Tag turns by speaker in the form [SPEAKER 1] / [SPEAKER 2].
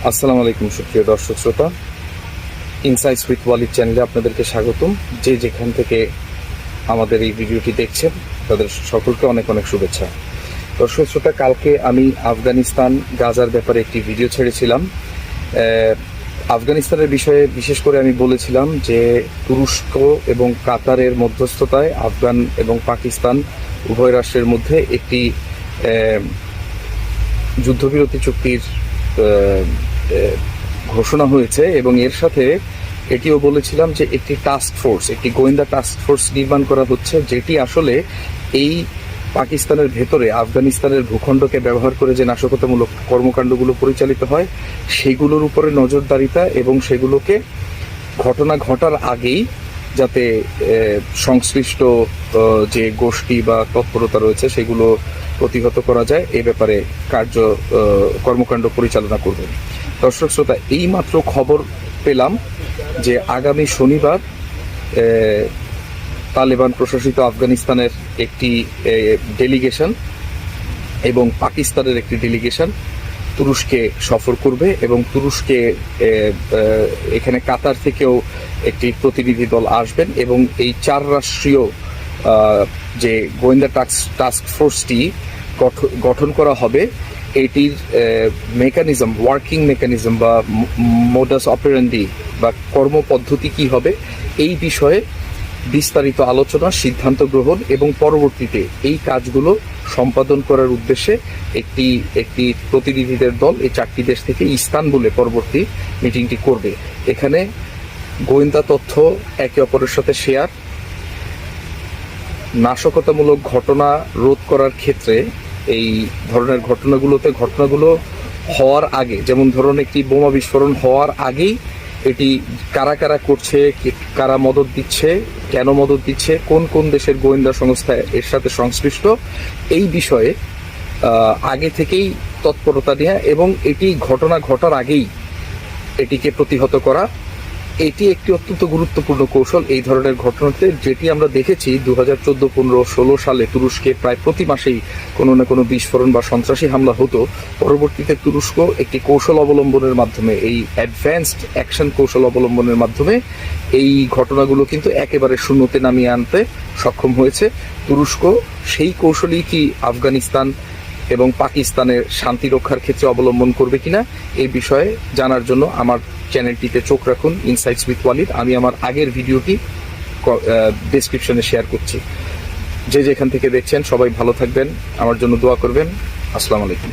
[SPEAKER 1] আসসালামু আলাইকুম সুপ্রিয় দর্শক শ্রোতা, ইনসাইটস উইথ ওয়ালিদ চ্যানেলে আপনাদেরকে স্বাগতম। যে যেখান থেকে আমাদের এই ভিডিওটি দেখছেন তাদের সকলকে অনেক অনেক শুভেচ্ছা। দর্শক শ্রোতা, কালকে আমি আফগানিস্তান গাজার ব্যাপারে একটি ভিডিও ছেড়েছিলাম। আফগানিস্তানের বিষয়ে বিশেষ করে আমি বলেছিলাম যে তুরস্ক এবং কাতারের মধ্যস্থতায় আফগান এবং পাকিস্তান উভয় রাষ্ট্রের মধ্যে একটি যুদ্ধবিরতি চুক্তির ঘোষণা হয়েছে এবং এর সাথে এটিও বলেছিলাম যে একটি টাস্ক ফোর্স, একটি গোয়েন্দা টাস্ক ফোর্স নির্মাণ করা হচ্ছে, যেটি আসলে এই পাকিস্তানের ভেতরে আফগানিস্তানের ভূখণ্ডকে ব্যবহার করে যে নাশকতামূলক কর্মকাণ্ডগুলো পরিচালিত হয় সেগুলোর উপরে নজরদারিতা এবং সেগুলোকে ঘটনা ঘটার আগেই যাতে সংশ্লিষ্ট যে গোষ্ঠী বা তৎপরতা রয়েছে সেগুলো প্রতিহত করা যায় এই ব্যাপারে কর্মকাণ্ড পরিচালনা করবেন। দর্শক শ্রোতা, এই মাত্র খবর পেলাম যে আগামী শনিবার তালেবান প্রশাসিত আফগানিস্তানের একটি ডেলিগেশন এবং পাকিস্তানের একটি ডেলিগেশন তুরস্কে সফর করবে এবং তুরস্কে এখানে কাতার থেকেও একটি প্রতিনিধি দল আসবেন এবং এই চার রাষ্ট্রীয় যে গোয়েন্দা টাস্ক ফোর্সটি গঠন করা হবে এটির মেকানিজম, ওয়ার্কিং মেকানিজম বা মোডাস অপারেন্ডি বা কর্মপদ্ধতি কি হবে এই বিষয়ে বিস্তারিত আলোচনা, সিদ্ধান্ত গ্রহণ এবং পরবর্তীতে এই কাজগুলো সম্পাদন করার উদ্দেশ্যে একটি প্রতিনিধিদের দল এই চারটি দেশ থেকে ইস্তানবুলে পরবর্তী মিটিংটি করবে। এখানে গোয়েন্দা তথ্য একে অপরের সাথে শেয়ার, নাশকতামূলক ঘটনা রোধ করার ক্ষেত্রে এই ধরনের ঘটনাগুলো হওয়ার আগে, যেমন ধরুন একটি বোমা বিস্ফোরণ হওয়ার আগেই এটি কারা কারা করছে, কারা মদত দিচ্ছে, কেন মদত দিচ্ছে, কোন কোন দেশের গোয়েন্দা সংস্থা এর সাথে সংশ্লিষ্ট, এই বিষয়ে আগে থেকেই তৎপরতা নেওয়া এবং এটি ঘটনা ঘটার আগেই এটিকে প্রতিহত করা, এটি একটি অত্যন্ত গুরুত্বপূর্ণ কৌশল এই ধরনের ঘটনাতে, যেটি আমরা দেখেছি 2014, 15, 16 সালে তুরস্কে প্রায় প্রতি মাসেই কোনো না কোনো বিস্ফোরণ বা সন্ত্রাসী হামলা হতো। পরবর্তীতে তুরস্ক একটি কৌশল অবলম্বনের মাধ্যমে, এই অ্যাডভান্সড অ্যাকশন কৌশল অবলম্বনের মাধ্যমে এই ঘটনাগুলো কিন্তু একেবারে শূন্যতে নামিয়ে আনতে সক্ষম হয়েছে। তুরস্ক সেই কৌশলই কি আফগানিস্তান এবং পাকিস্তানের শান্তি রক্ষার ক্ষেত্রে অবলম্বন করবে কিনা এই বিষয়ে জানার জন্য আমার চ্যানেলটিতে চোখ রাখুন, ইনসাইটস উইথ ওয়ালিদ। আমি আমার আগের ভিডিওটি ডেসক্রিপশনে শেয়ার করছি। যে যেখান থেকে দেখছেন সবাই ভালো থাকবেন, আমার জন্য দোয়া করবেন। আসসালামু আলাইকুম।